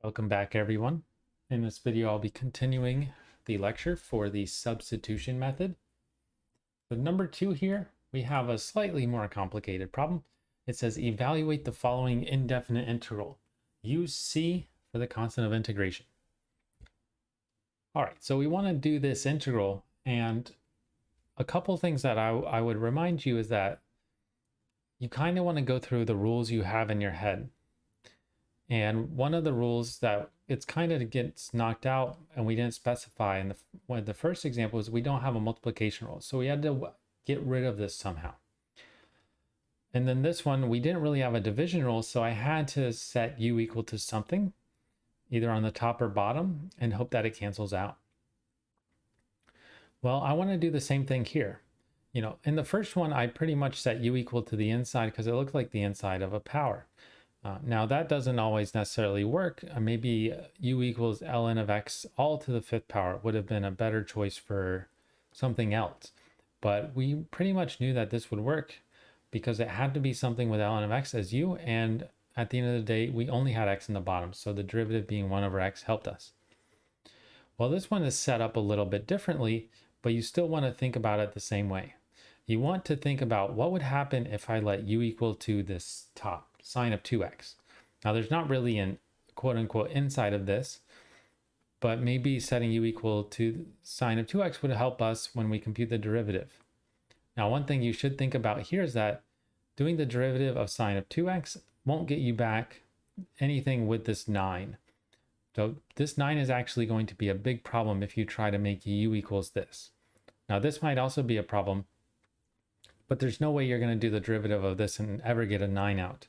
Welcome back, everyone. In this video, I'll be continuing the lecture for the substitution method. For number 2 here, we have a slightly more complicated problem. It says evaluate the following indefinite integral. Use C for the constant of integration. All right, so we want to do this integral, and a couple things that I would remind you is that you kind of want to go through the rules you have in your head. And one of the rules that it's kind of gets knocked out and we didn't specify in the first example is we don't have a multiplication rule. So we had to get rid of this somehow. And then this one, we didn't really have a division rule. So I had to set u equal to something, either on the top or bottom, and hope that it cancels out. Well, I want to do the same thing here. In the first one, I pretty much set u equal to the inside because it looked like the inside of a power. Now that doesn't always necessarily work. Maybe u equals ln of x all to the 5th power would have been a better choice for something else. But we pretty much knew that this would work because it had to be something with ln of x as u, and at the end of the day, we only had x in the bottom. So the derivative being 1 over x helped us. Well, this one is set up a little bit differently, but you still want to think about it the same way. You want to think about what would happen if I let u equal to this top sine of 2x. Now there's not really an quote unquote inside of this, but maybe setting u equal to sine of 2x would help us when we compute the derivative. Now one thing you should think about here is that doing the derivative of sine of 2x won't get you back anything with this 9. So this 9 is actually going to be a big problem if you try to make u equals this. Now this might also be a problem, but there's no way you're going to do the derivative of this and ever get a 9 out.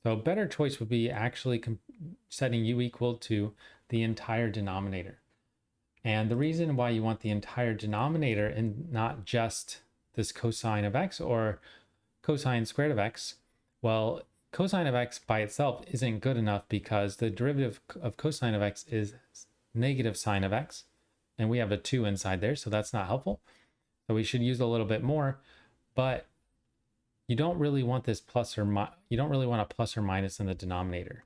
So a better choice would be actually setting u equal to the entire denominator. And the reason why you want the entire denominator and not just this cosine of x or cosine squared of x, well, cosine of x by itself isn't good enough because the derivative of cosine of x is negative sine of x, and we have a 2 inside there, so that's not helpful. So we should use a little bit more, but you don't really want this you don't really want a plus or minus in the denominator.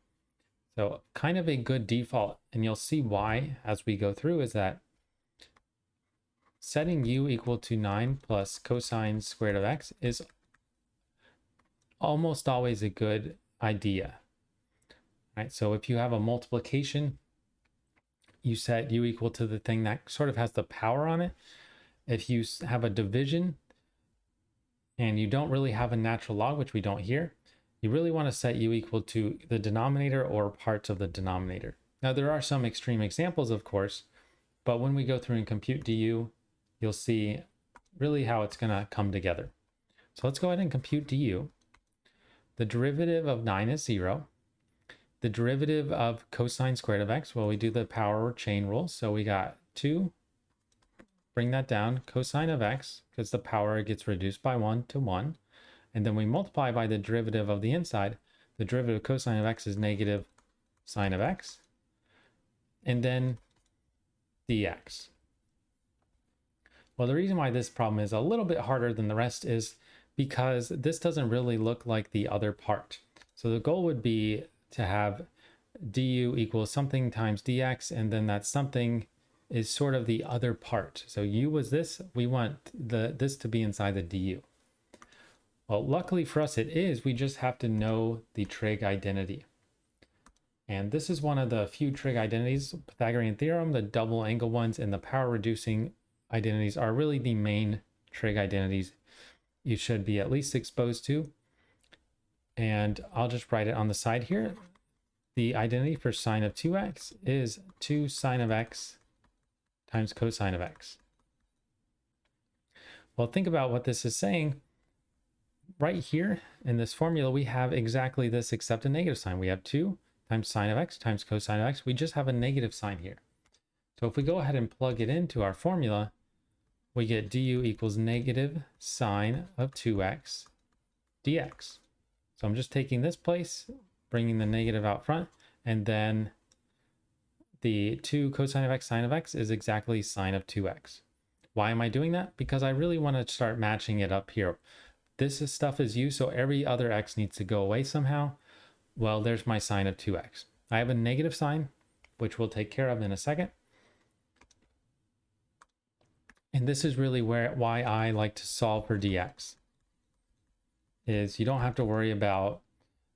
So kind of a good default, and you'll see why as we go through, is that setting u equal to 9 plus cosine squared of x is almost always a good idea. Right? So if you have a multiplication, you set u equal to the thing that sort of has the power on it. If you have a division, and you don't really have a natural log, which we don't here, you really want to set u equal to the denominator or parts of the denominator. Now there are some extreme examples, of course, but when we go through and compute du, you'll see really how it's going to come together. So let's go ahead and compute du. The derivative of 9 is 0. The derivative of cosine squared of x, well, we do the power or chain rule. So we got 2, bring that down, cosine of x, because the power gets reduced by 1 to 1. And then we multiply by the derivative of the inside. The derivative of cosine of x is negative sine of x. And then dx. Well, the reason why this problem is a little bit harder than the rest is because this doesn't really look like the other part. So the goal would be to have du equals something times dx, and then that something is sort of the other part. So u was this, we want this to be inside the du. Well, luckily for us it is, we just have to know the trig identity. And this is one of the few trig identities. Pythagorean theorem, the double angle ones, and the power reducing identities are really the main trig identities you should be at least exposed to. And I'll just write it on the side here. The identity for sine of 2x is 2 sine of x times cosine of x. Well, think about what this is saying. Right here in this formula, we have exactly this except a negative sign. We have 2 times sine of x times cosine of x. We just have a negative sign here. So if we go ahead and plug it into our formula, we get du equals negative sine of 2x dx. So I'm just taking this place, bringing the negative out front, and then the 2 cosine of x sine of x is exactly sine of 2x. Why am I doing that? Because I really want to start matching it up here. This stuff is u, so every other x needs to go away somehow. Well, there's my sine of 2x. I have a negative sign, which we'll take care of in a second. And this is really why I like to solve for dx. Is you don't have to worry about,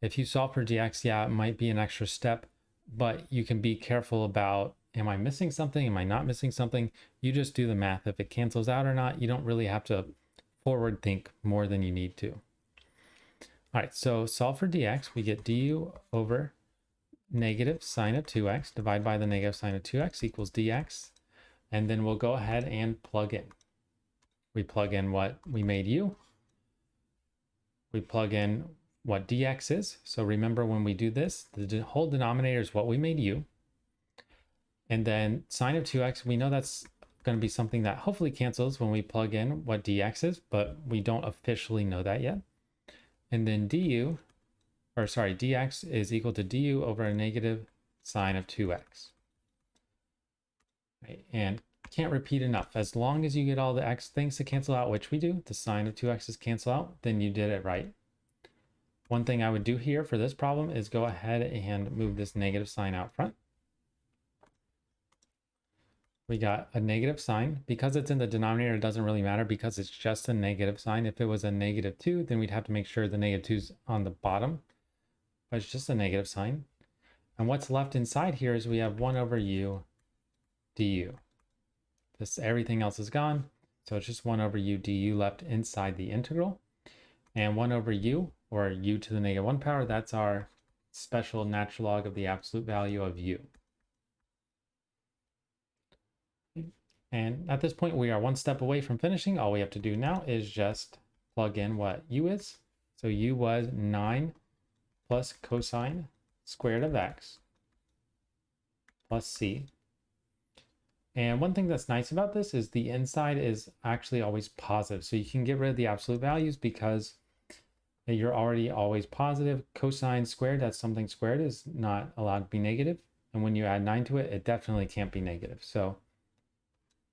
if you solve for dx, yeah, it might be an extra step, but you can be careful about, am I missing something? Am I not missing something? You just do the math. If it cancels out or not, you don't really have to forward think more than you need to. All right, so solve for dx, we get du over negative sine of 2x divided by the negative sine of 2x equals dx. And then we'll go ahead and plug in. We plug in what we made u. We plug in what dx is. So remember, when we do this, the whole denominator is what we made u. And then sine of 2x, we know that's going to be something that hopefully cancels when we plug in what dx is, but we don't officially know that yet. And then dx is equal to du over a negative sine of 2x. Right? And can't repeat enough. As long as you get all the x things to cancel out, which we do, the sine of 2x's cancel out, then you did it right. One thing I would do here for this problem is go ahead and move this negative sign out front. We got a negative sign. Because it's in the denominator, it doesn't really matter because it's just a negative sign. If it was a -2, then we'd have to make sure the -2's on the bottom, but it's just a negative sign. And what's left inside here is we have 1 over u du. Everything else is gone, so it's just 1 over u du left inside the integral. And 1 over u, or u to the -1 power, that's our special natural log of the absolute value of u. And at this point, we are one step away from finishing. All we have to do now is just plug in what u is. So u was 9 plus cosine squared of x plus c. And one thing that's nice about this is the inside is actually always positive. So you can get rid of the absolute values because you're already always positive. Cosine squared, that's something squared, is not allowed to be negative. And when you add 9 to it, it definitely can't be negative. So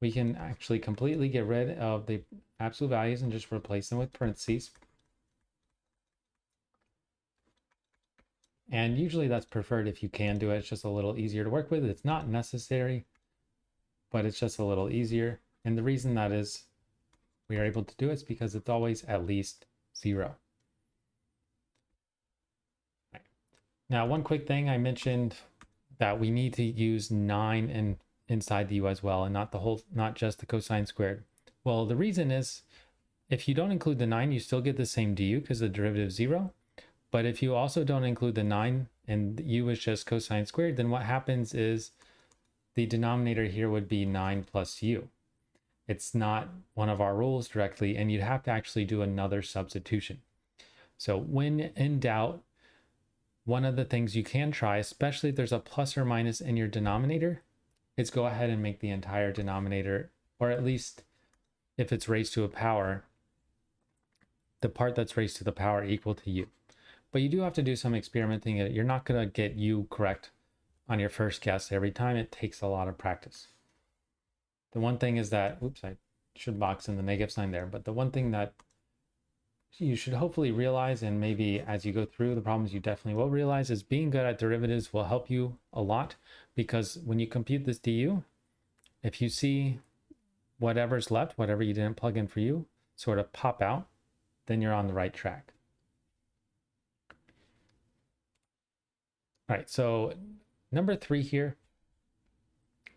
we can actually completely get rid of the absolute values and just replace them with parentheses. And usually that's preferred if you can do it. It's just a little easier to work with. It's not necessary, but it's just a little easier. And the reason that is we are able to do it is because it's always at least 0. Right. Now, one quick thing, I mentioned that we need to use 9 inside the u as well, and not just the cosine squared. Well, the reason is if you don't include the 9, you still get the same du because the derivative is 0. But if you also don't include the 9 and u is just cosine squared, then what happens is the denominator here would be 9 plus u. It's not one of our rules directly, and you'd have to actually do another substitution. So when in doubt, one of the things you can try, especially if there's a plus or minus in your denominator, is go ahead and make the entire denominator, or at least if it's raised to a power, the part that's raised to the power equal to u. But you do have to do some experimenting. You're not going to get u correct on your first guess every time. It takes a lot of practice. The one thing is that, oops, I should box in the negative sign there, but the one thing that you should hopefully realize, and maybe as you go through the problems you definitely will realize, is being good at derivatives will help you a lot, because when you compute this du, if you see whatever's left, whatever you didn't plug in for u, sort of pop out, then you're on the right track. All right, so number 3 here,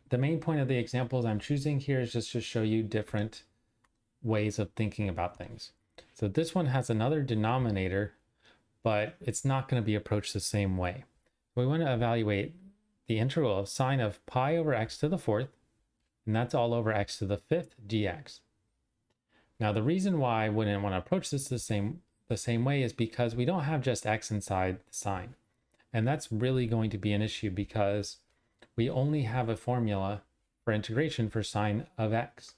the main point of the examples I'm choosing here is just to show you different ways of thinking about things. So this one has another denominator, but it's not going to be approached the same way. We want to evaluate the integral of sine of pi over x to the 4th, and that's all over x to the 5th dx. Now, the reason why I wouldn't want to approach this the same way is because we don't have just x inside the sine. And that's really going to be an issue because we only have a formula for integration for sine of x.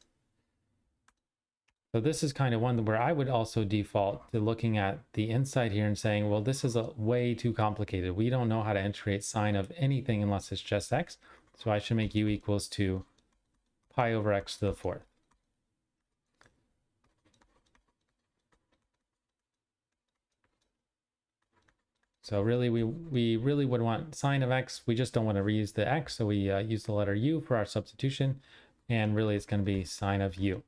So this is kind of one where I would also default to looking at the inside here and saying, well, this is way too complicated. We don't know how to integrate sine of anything unless it's just x. So I should make u equals to pi over x to the 4th. So really, we really would want sine of x. We just don't want to reuse the x, so we use the letter u for our substitution, and really it's going to be sine of u.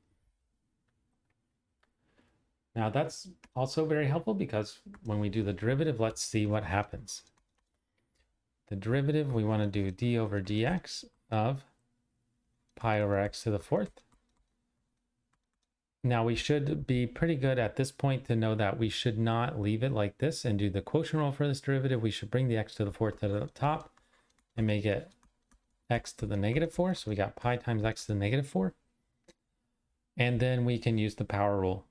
Now that's also very helpful because when we do the derivative, let's see what happens. The derivative, we want to do d over dx of pi over x to the fourth. Now we should be pretty good at this point to know that we should not leave it like this and do the quotient rule for this derivative. We should bring the x to the fourth to the top and make it x to the negative 4. So we got pi times x to the negative 4. And then we can use the power rule.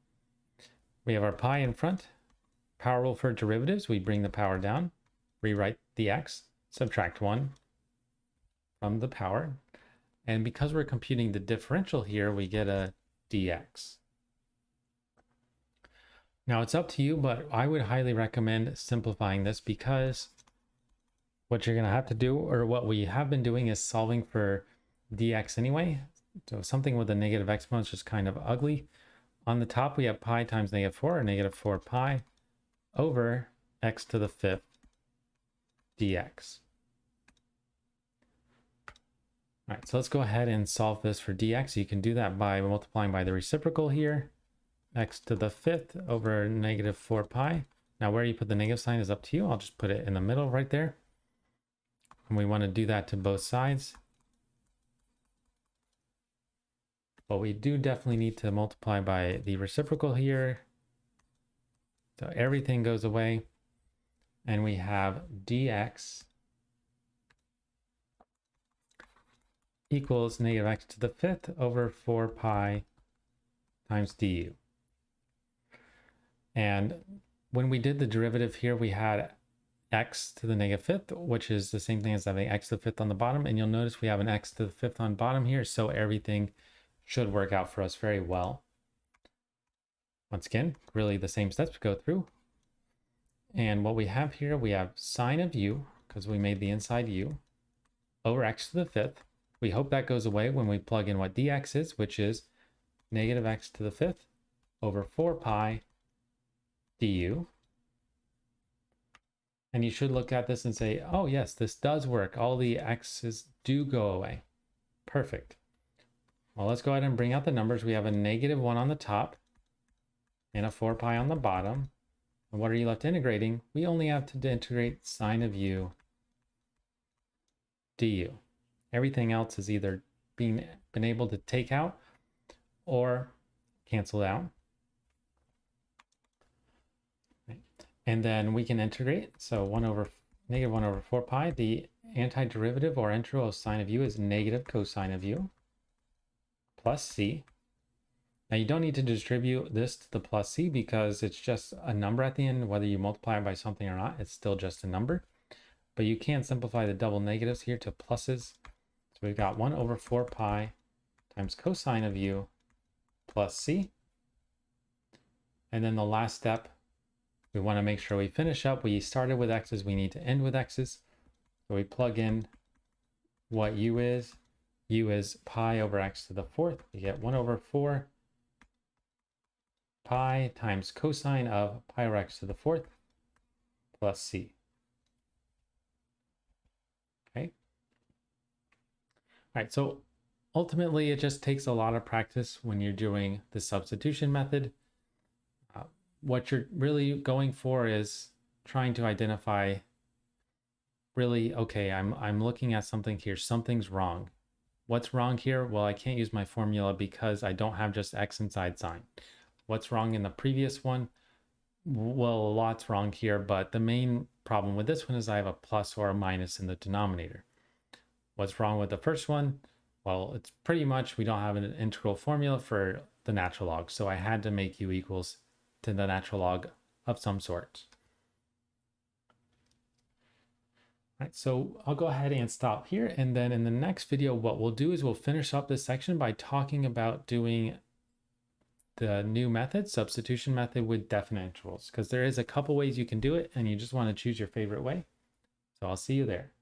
We have our pi in front. Power rule for derivatives, we bring the power down, rewrite the x, subtract 1 from the power. And because we're computing the differential here, we get a dx. Now it's up to you, but I would highly recommend simplifying this because what you're going to have to do, or what we have been doing, is solving for dx anyway. So something with a negative exponent is just kind of ugly. On the top, we have pi times negative 4, or negative 4 pi over x to the fifth dx. All right, so let's go ahead and solve this for dx. You can do that by multiplying by the reciprocal here. X to the fifth over negative 4 pi. Now where you put the negative sign is up to you. I'll just put it in the middle right there. And we want to do that to both sides. But we do definitely need to multiply by the reciprocal here. So everything goes away. And we have dx equals negative x to the fifth over 4 pi times du. And when we did the derivative here, we had x to the negative fifth, which is the same thing as having x to the fifth on the bottom. And you'll notice we have an x to the fifth on bottom here. So everything should work out for us very well. Once again, really the same steps to go through. And what we have here, we have sine of u, because we made the inside u, over x to the fifth. We hope that goes away when we plug in what dx is, which is negative x to the fifth over 4 pi du. And you should look at this and say, oh yes, this does work. All the x's do go away. Perfect. Well, let's go ahead and bring out the numbers. We have a negative 1 on the top and a 4 pi on the bottom. And what are you left integrating? We only have to integrate sine of u du. Everything else is either been able to take out or cancel out. And then we can integrate. So negative 1 over 4 pi. The antiderivative or integral of sine of u is negative cosine of u plus c. Now you don't need to distribute this to the plus c because it's just a number at the end. Whether you multiply it by something or not, it's still just a number. But you can simplify the double negatives here to pluses. So we've got 1 over 4 pi times cosine of u plus c. And then the last step, we want to make sure we finish up. We started with x's, we need to end with x's. So we plug in what u is. U is pi over x to the fourth. We get 1 over 4 pi times cosine of pi over x to the fourth plus c. Okay. All right, so ultimately it just takes a lot of practice when you're doing the substitution method. What you're really going for is trying to identify really, okay, I'm looking at something here, something's wrong. What's wrong here? Well, I can't use my formula because I don't have just x inside sine. What's wrong in the previous one? Well, a lot's wrong here, but the main problem with this one is I have a plus or a minus in the denominator. What's wrong with the first one? Well, it's pretty much we don't have an integral formula for the natural log, so I had to make u equals to the natural log of some sort. All right, so I'll go ahead and stop here, and then in the next video what we'll do is we'll finish up this section by talking about doing the new method, substitution method, with definite intervals, because there is a couple ways you can do it and you just want to choose your favorite way. So I'll see you there.